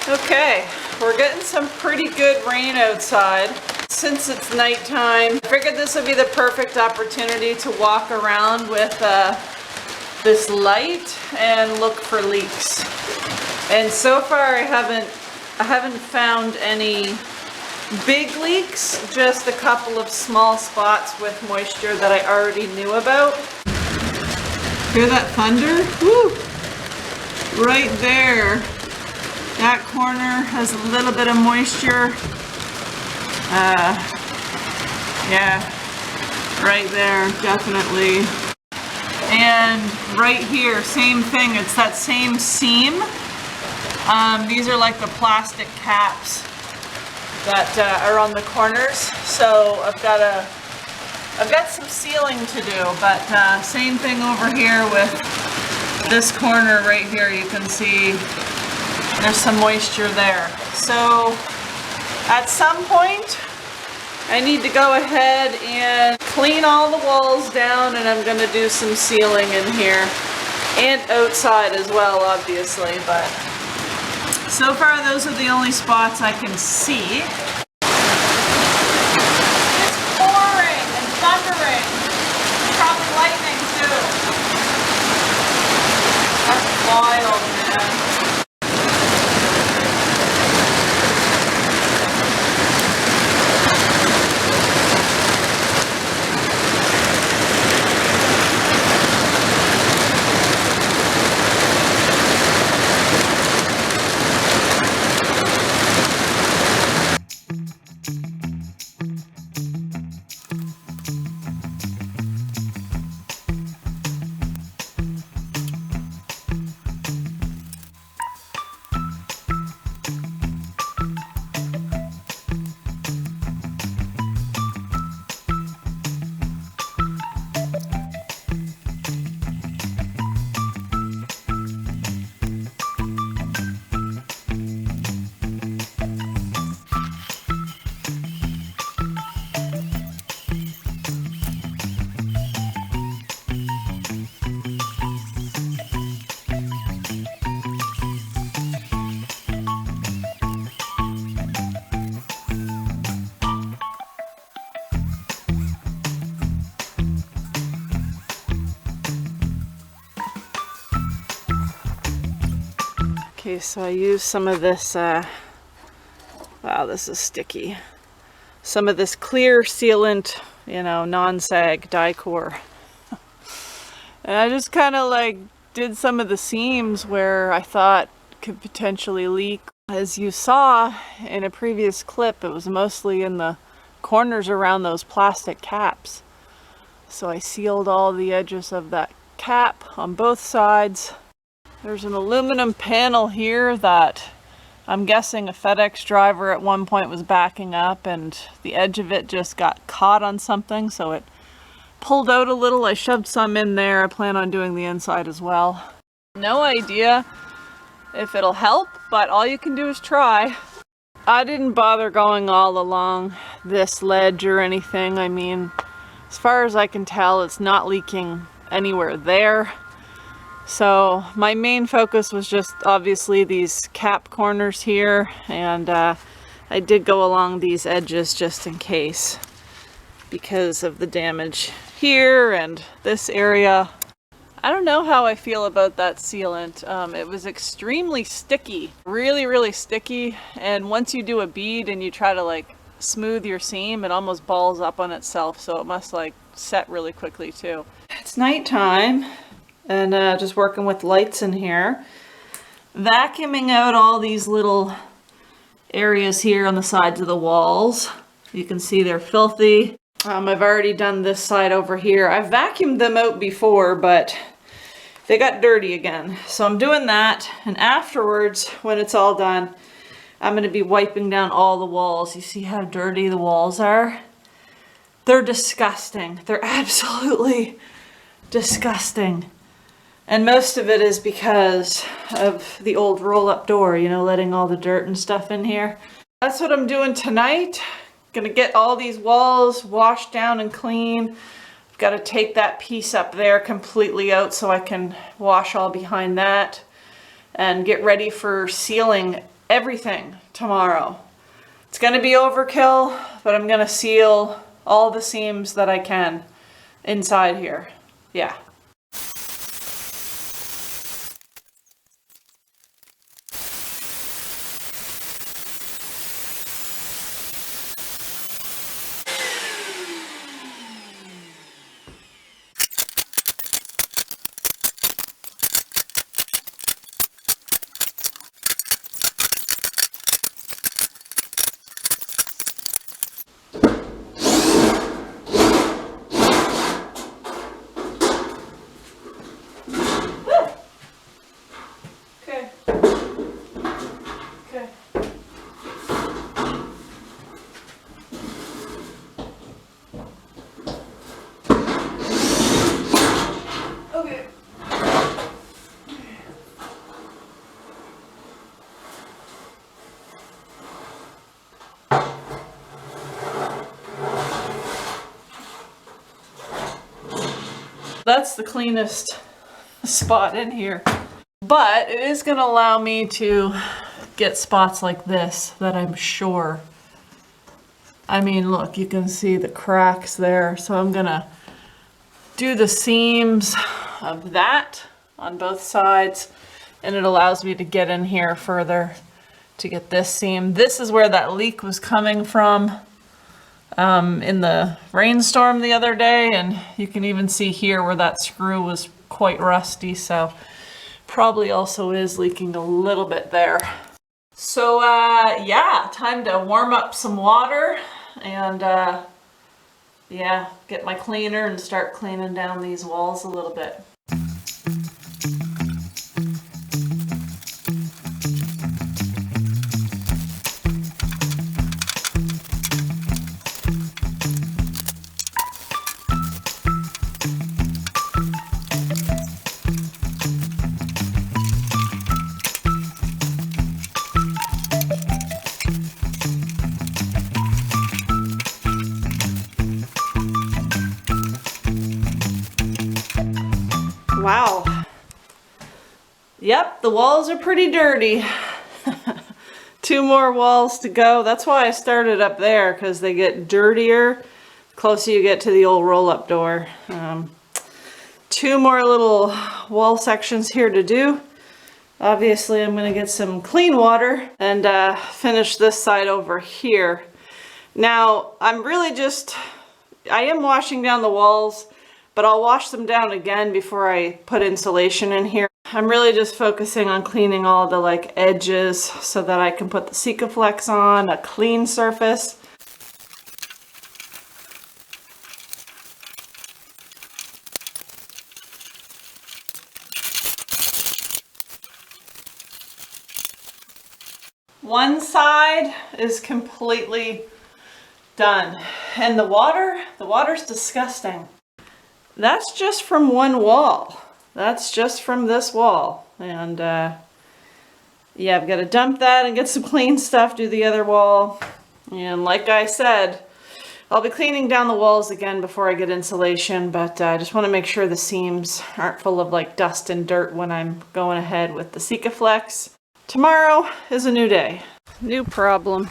Okay, we're getting some pretty good rain outside. Since it's nighttime, I figured this would be the perfect opportunity to walk around with this light and look for leaks. And so far I haven't found any big leaks, just a couple of small spots with moisture that I already knew about. Hear that thunder? Woo! Right there. That corner has a little bit of moisture. Yeah, right there, definitely. And right here, same thing. It's that same seam. These are like the plastic caps that are on the corners. So I've got some sealing to do, but same thing over here with this corner right here. You can see there's some moisture there. So at some point, I need to go ahead and clean all the walls down, and I'm going to do some sealing in here and outside as well, obviously. But so far, those are the only spots I can see. It's pouring and thundering. Probably lightning too. That's wild, man. Okay, so I used some of this, wow, this is sticky. Some of this clear sealant, you know, non-sag Dicor. And I just kind of like did some of the seams where I thought could potentially leak. As you saw in a previous clip, it was mostly in the corners around those plastic caps. So I sealed all the edges of that cap on both sides. There's an aluminum panel here that I'm guessing a FedEx driver at one point was backing up, and the edge of it just got caught on something, so it pulled out a little. I shoved some in there. I plan on doing the inside as well. No idea if it'll help, but all you can do is try. I didn't bother going all along this ledge or anything. I mean, as far as I can tell, it's not leaking anywhere there. So my main focus was just obviously these cap corners here, and I did go along these edges just in case because of the damage here and this area. I don't know how I feel about that sealant. It was extremely sticky, really sticky, and once you do a bead and you try to like smooth your seam, it almost balls up on itself, so it must like set really quickly too. It's nighttime. And just working with lights in here, vacuuming out all these little areas here on the sides of the walls. You can see they're filthy. I've already done this side over here. I've vacuumed them out before, but they got dirty again. So I'm doing that, and afterwards, when it's all done, I'm going to be wiping down all the walls. You see how dirty the walls are? They're disgusting. They're absolutely disgusting. And most of it is because of the old roll-up door, you know, letting all the dirt and stuff in here. That's what I'm doing tonight. Gonna get all these walls washed down and clean. I've got to take that piece up there completely out so I can wash all behind that and get ready for sealing everything tomorrow. It's gonna be overkill, but I'm gonna seal all the seams that I can inside here. Yeah. That's the cleanest spot in here, but it is going to allow me to get spots like this that I'm sure. I mean, look, you can see the cracks there, so I'm gonna do the seams of that on both sides, and it allows me to get in here further to get this seam. This is where that leak was coming from in the rainstorm the other day, and you can even see here where that screw was quite rusty, so probably also is leaking a little bit there. So yeah, time to warm up some water and yeah, get my cleaner and start cleaning down these walls a little bit. Wow. Yep, the walls are pretty dirty. 2 more walls to go. That's why I started up there, because they get dirtier the closer you get to the old roll-up door. 2 more little wall sections here to do. Obviously, I'm going to get some clean water and finish this side over here. Now, I am washing down the walls, but I'll wash them down again before I put insulation in here. I'm really just focusing on cleaning all the edges so that I can put the Sikaflex on a clean surface. One side is completely done, and the water's disgusting. That's just from one wall. That's just from this wall. And yeah, I've got to dump that and get some clean stuff, do the other wall. And like I said, I'll be cleaning down the walls again before I get insulation, but I just want to make sure the seams aren't full of dust and dirt when I'm going ahead with the Sikaflex. Tomorrow is a new day. New problem.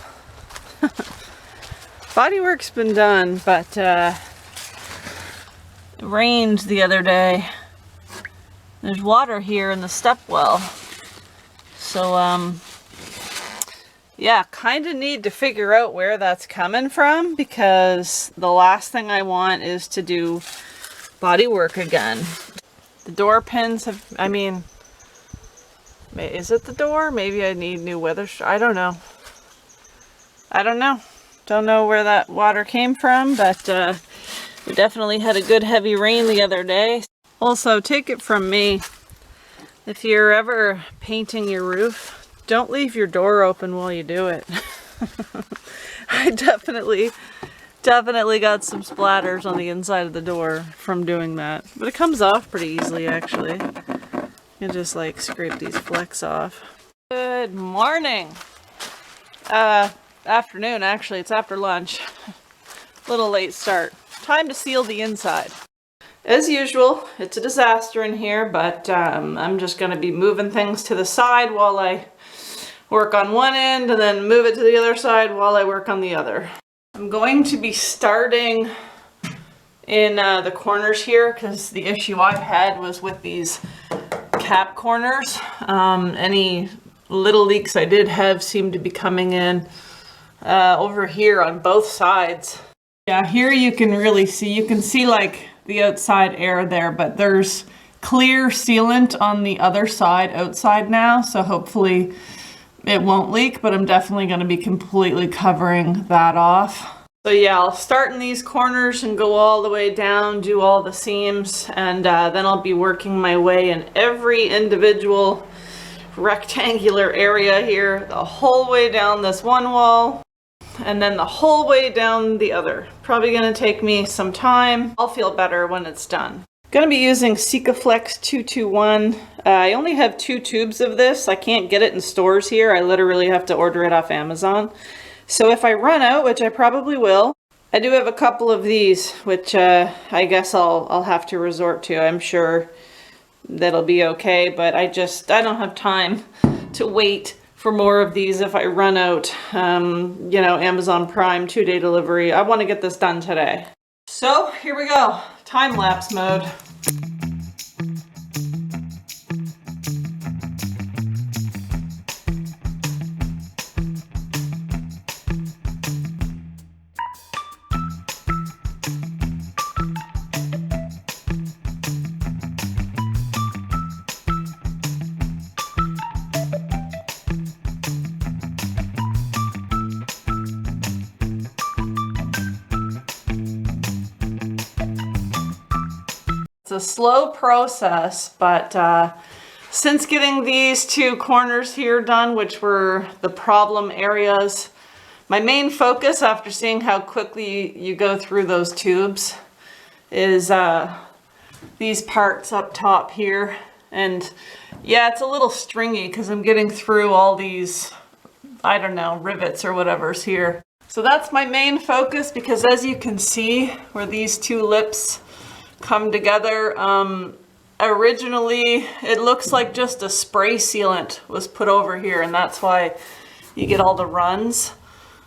Bodywork's been done, but it rained the other day. There's water here in the stepwell. So, yeah, kind of need to figure out where that's coming from, because the last thing I want is to do bodywork again. The door pins have, I mean, is it the door? Maybe I need new weather. I don't know. I don't know. Don't know where that water came from, but we definitely had a good heavy rain the other day. Also, take it from me, if you're ever painting your roof, don't leave your door open while you do it. I definitely got some splatters on the inside of the door from doing that. But it comes off pretty easily, actually. You just scrape these flecks off. Good morning. Afternoon, actually. It's after lunch. Little late start. Time to seal the inside. As usual, it's a disaster in here, but I'm just going to be moving things to the side while I work on one end and then move it to the other side while I work on the other. I'm going to be starting in the corners here because the issue I've had was with these cap corners. Any little leaks I did have seem to be coming in over here on both sides. Yeah, here you can really see, you can see like the outside air there, but there's clear sealant on the other side outside now, so hopefully it won't leak, but I'm definitely going to be completely covering that off. So yeah, I'll start in these corners and go all the way down, do all the seams, and then I'll be working my way in every individual rectangular area here, the whole way down this one wall, and then the whole way down the other. Probably gonna take me some time. I'll feel better when it's done. Gonna be using Sikaflex 221. I only have 2 tubes of this. I can't get it in stores here. I literally have to order it off Amazon. So if I run out, which I probably will, I do have a couple of these, which I guess I'll have to resort to. I'm sure that'll be okay, but I don't have time to wait for more of these if I run out. You know, Amazon Prime 2-day delivery. I want to get this done today. So here we go, time-lapse mode. It's a slow process, but since getting these 2 corners here done, which were the problem areas, my main focus after seeing how quickly you go through those tubes is these parts up top here. And yeah, it's a little stringy because I'm getting through all these, I don't know, rivets or whatever's here. So that's my main focus, because as you can see where these 2 lips come together, originally it looks like just a spray sealant was put over here, and that's why you get all the runs.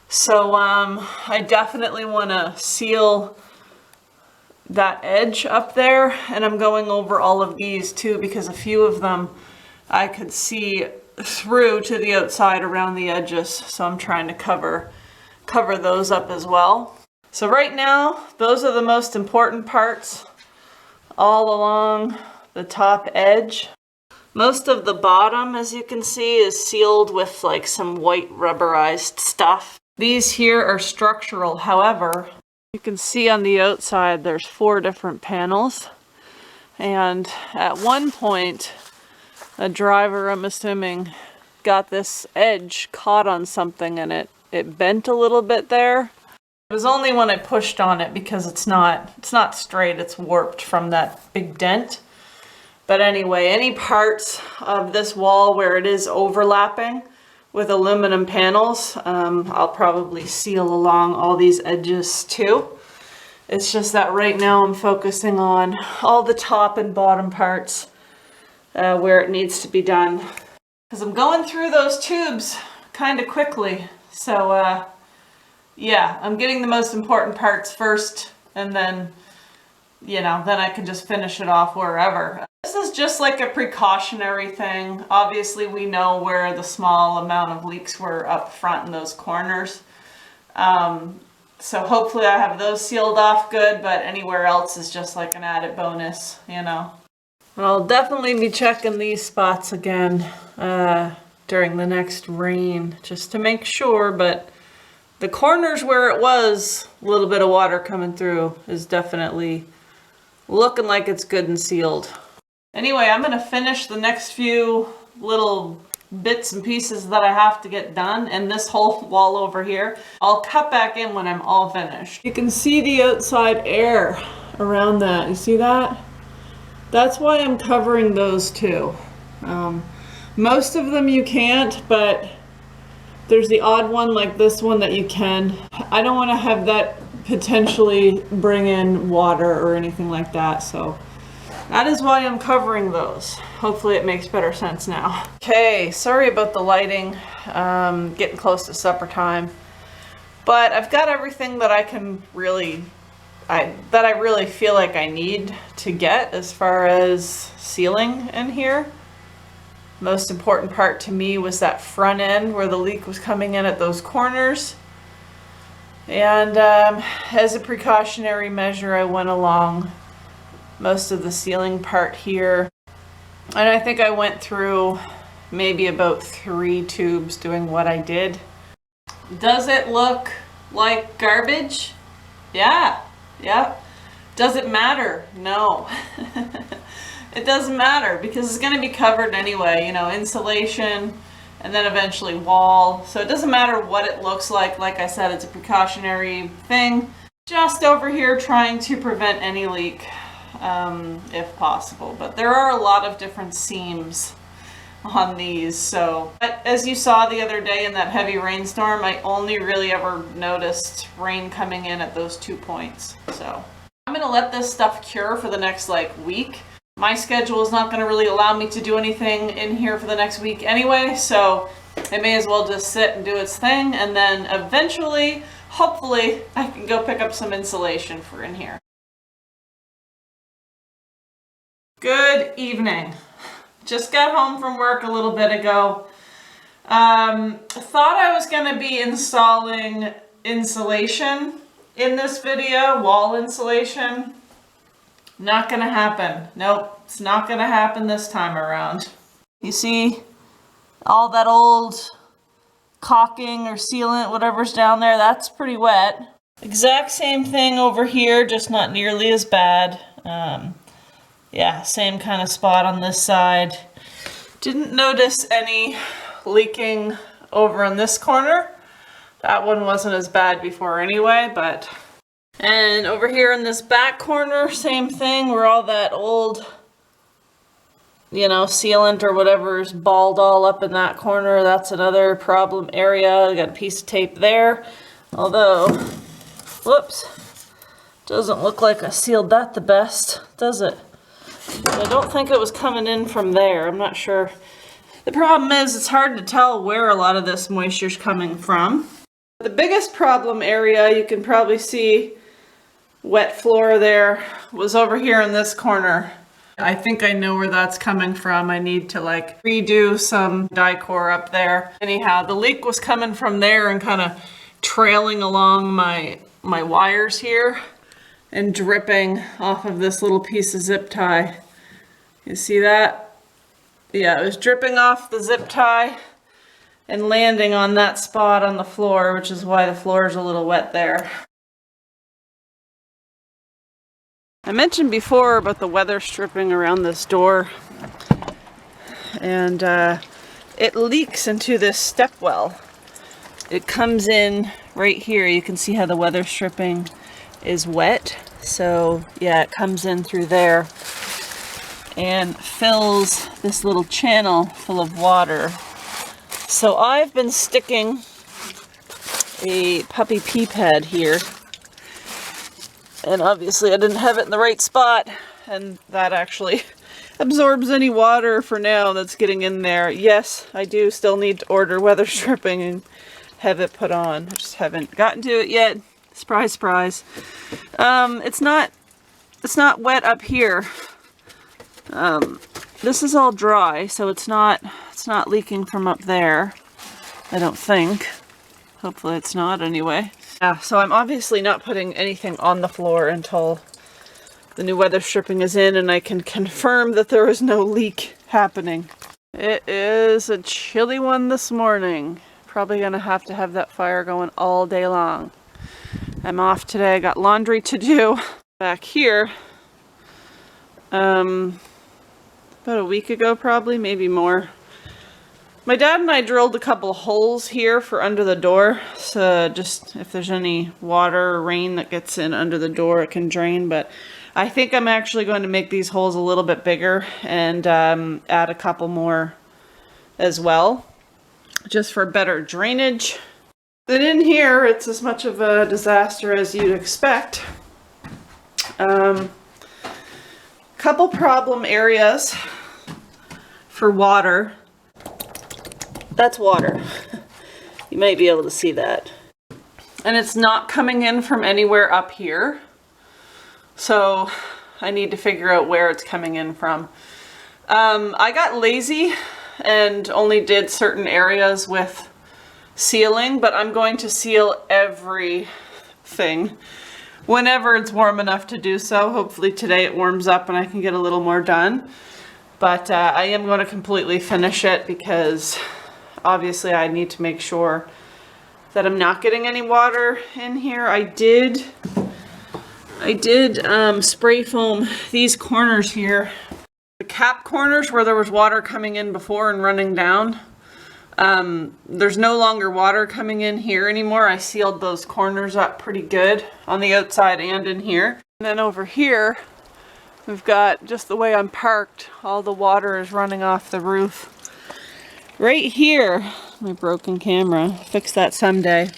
So I definitely want to seal that edge up there, and I'm going over all of these too, because a few of them I could see through to the outside around the edges, so I'm trying to cover those up as well. So right now those are the most important parts all along the top edge. Most of the bottom, as you can see, is sealed with like some white rubberized stuff. These here are structural. However, you can see on the outside there's 4 different panels, and at one point a driver, I'm assuming, got this edge caught on something and it bent a little bit there. It was only when I pushed on it, because it's not straight, it's warped from that big dent. But anyway, any parts of this wall where it is overlapping with aluminum panels, I'll probably seal along all these edges too. It's just that right now I'm focusing on all the top and bottom parts where it needs to be done, because I'm going through those tubes kind of quickly. So yeah, I'm getting the most important parts first, and then, you know, then I can just finish it off wherever. This is just like a precautionary thing. Obviously, we know where the small amount of leaks were up front in those corners. So hopefully I have those sealed off good, but anywhere else is just like an added bonus, you know. I'll definitely be checking these spots again during the next rain, just to make sure, but the corners where it was a little bit of water coming through is definitely looking like it's good and sealed. Anyway, I'm going to finish the next few little bits and pieces that I have to get done, and this whole wall over here, I'll cut back in when I'm all finished. You can see the outside air around that. You see that? That's why I'm covering those too. Most of them you can't, but there's the odd one like this one that you can. I don't want to have that potentially bring in water or anything like that, so That is why I'm covering those. Hopefully it makes better sense now. Okay, sorry about the lighting. Getting close to supper time. But I've got everything that I can really, that I really feel like I need to get as far as sealing in here. Most important part to me was that front end where the leak was coming in at those corners. And as a precautionary measure, I went along most of the sealing part here. And I think I went through maybe about 3 tubes doing what I did. Does it look like garbage? Yeah. Does it matter? No. It doesn't matter because it's going to be covered anyway, you know, insulation and then eventually wall. So it doesn't matter what it looks like. Like I said, it's a precautionary thing. Just over here trying to prevent any leak if possible. But there are a lot of different seams on these. So, but as you saw the other day in that heavy rainstorm, I only really ever noticed rain coming in at those 2 points. So I'm going to let this stuff cure for the next week. My schedule is not going to really allow me to do anything in here for the next week anyway, so it may as well just sit and do its thing, and then eventually, hopefully, I can go pick up some insulation for in here. Good evening. Just got home from work a little bit ago. Thought I was going to be installing insulation in this video, wall insulation. Not gonna happen. Nope, it's not gonna happen this time around. You see all that old caulking or sealant, whatever's down there, that's pretty wet. Exact same thing over here, just not nearly as bad. Yeah, same kind of spot on this side. Didn't notice any leaking over in this corner. That one wasn't as bad before anyway, but... And over here in this back corner, same thing, where all that old, you know, sealant or whatever is balled all up in that corner. That's another problem area. I got a piece of tape there. Although, whoops, doesn't look like I sealed that the best, does it? I don't think it was coming in from there. I'm not sure. The problem is it's hard to tell where a lot of this moisture's coming from. The biggest problem area, you can probably see wet floor there, was over here in this corner. I think I know where that's coming from. I need to redo some Dicor up there. Anyhow, the leak was coming from there and kind of trailing along my wires here and dripping off of this little piece of zip tie. You see that? Yeah, it was dripping off the zip tie and landing on that spot on the floor, which is why the floor is a little wet there. I mentioned before about the weather stripping around this door, and it leaks into this step well. It comes in right here. You can see how the weather stripping is wet. So yeah, it comes in through there and fills this little channel full of water. So I've been sticking a puppy pee pad here. And obviously I didn't have it in the right spot, and that actually absorbs any water for now that's getting in there. Yes, I do still need to order weather stripping and have it put on. I just haven't gotten to it yet. Surprise, surprise. It's not wet up here. This is all dry, so it's not leaking from up there, I don't think. Hopefully it's not anyway. Yeah, so I'm obviously not putting anything on the floor until the new weather stripping is in and I can confirm that there is no leak happening. It is a chilly one this morning. Probably gonna have to have that fire going all day long. I'm off today. I got laundry to do back here. About a week ago probably, maybe more. My dad and I drilled a couple holes here for under the door, so just if there's any water or rain that gets in under the door, it can drain. But I think I'm actually going to make these holes a little bit bigger and add a couple more as well, just for better drainage. But in here, it's as much of a disaster as you'd expect. Couple problem areas for water. That's water. You might be able to see that. And it's not coming in from anywhere up here. So I need to figure out where it's coming in from. I got lazy and only did certain areas with sealing, but I'm going to seal everything whenever it's warm enough to do so. Hopefully today it warms up and I can get a little more done. But I am going to completely finish it because obviously I need to make sure that I'm not getting any water in here. I did spray foam these corners here. The cap corners where there was water coming in before and running down. There's no longer water coming in here anymore. I sealed those corners up pretty good on the outside and in here. And then over here, we've got just the way I'm parked, all the water is running off the roof. Right here, my broken camera, fix that someday.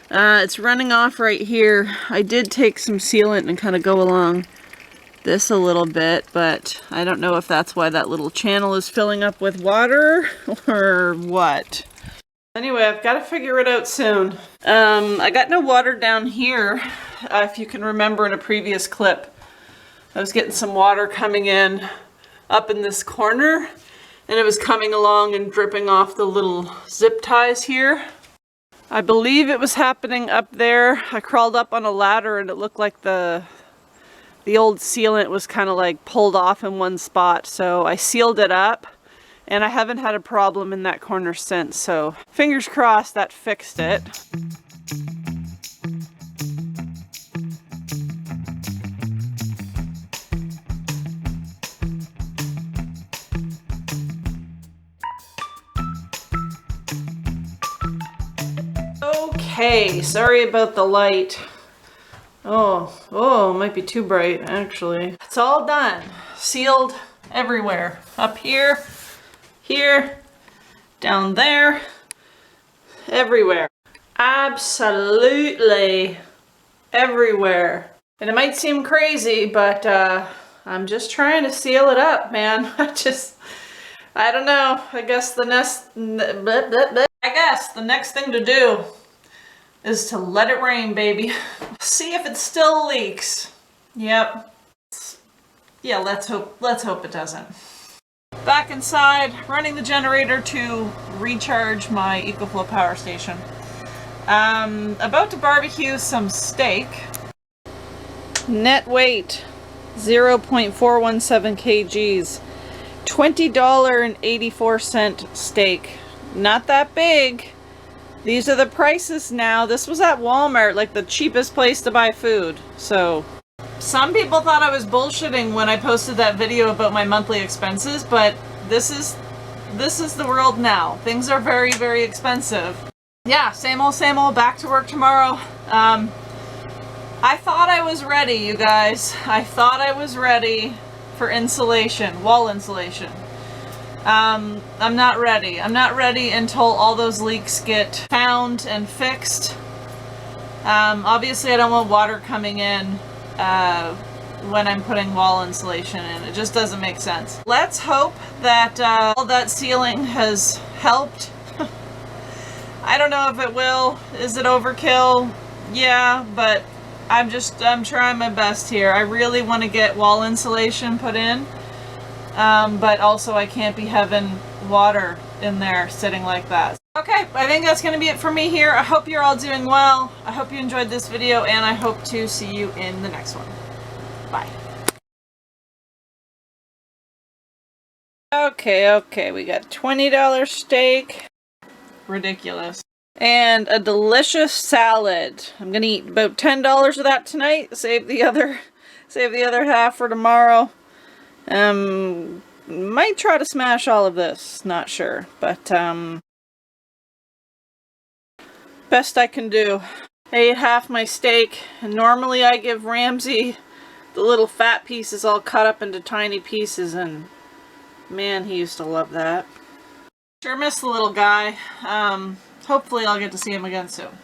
It's running off right here. I did take some sealant and kind of go along this a little bit, but I don't know if that's why that little channel is filling up with water or what. Anyway, I've got to figure it out soon. I got no water down here. If you can remember in a previous clip, I was getting some water coming in up in this corner, and it was coming along and dripping off the little zip ties here. I believe it was happening up there. I crawled up on a ladder and it looked like the old sealant was kind of like pulled off in one spot, so I sealed it up and I haven't had a problem in that corner since, so fingers crossed that fixed it. Okay, sorry about the light. Oh, it might be too bright, actually. It's all done. Sealed everywhere. Up here, here, down there, everywhere. Absolutely everywhere. And it might seem crazy, but I'm just trying to seal it up, man. I don't know. I guess the next thing to do is to let it rain, baby. See if it still leaks. Yep. Yeah, let's hope it doesn't. Back inside, running the generator to recharge my EcoFlow power station. About to barbecue some steak. Net weight, 0.417 kgs. $20.84 steak. Not that big. These are the prices now. This was at Walmart, like the cheapest place to buy food. So, some people thought I was bullshitting when I posted that video about my monthly expenses, but this is the world now. Things are very, very expensive. Yeah, same old, back to work tomorrow. I thought I was ready, you guys. I thought I was ready for insulation, wall insulation. I'm not ready. I'm not ready until all those leaks get found and fixed. Obviously I don't want water coming in when I'm putting wall insulation in. It just doesn't make sense. Let's hope that all that sealing has helped. I don't know if it will. Is it overkill? Yeah, but I'm trying my best here. I really want to get wall insulation put in. But also I can't be having water in there sitting like that. Okay, I think that's going to be it for me here. I hope you're all doing well. I hope you enjoyed this video, and I hope to see you in the next one. Bye. Okay, we got $20 steak. Ridiculous. And a delicious salad. I'm going to eat about $10 of that tonight. Save the other half for tomorrow. Might try to smash all of this, not sure, but best I can do. I ate half my steak, and normally I give Ramsey the little fat pieces all cut up into tiny pieces, and man, he used to love that. Sure miss the little guy. Hopefully I'll get to see him again soon.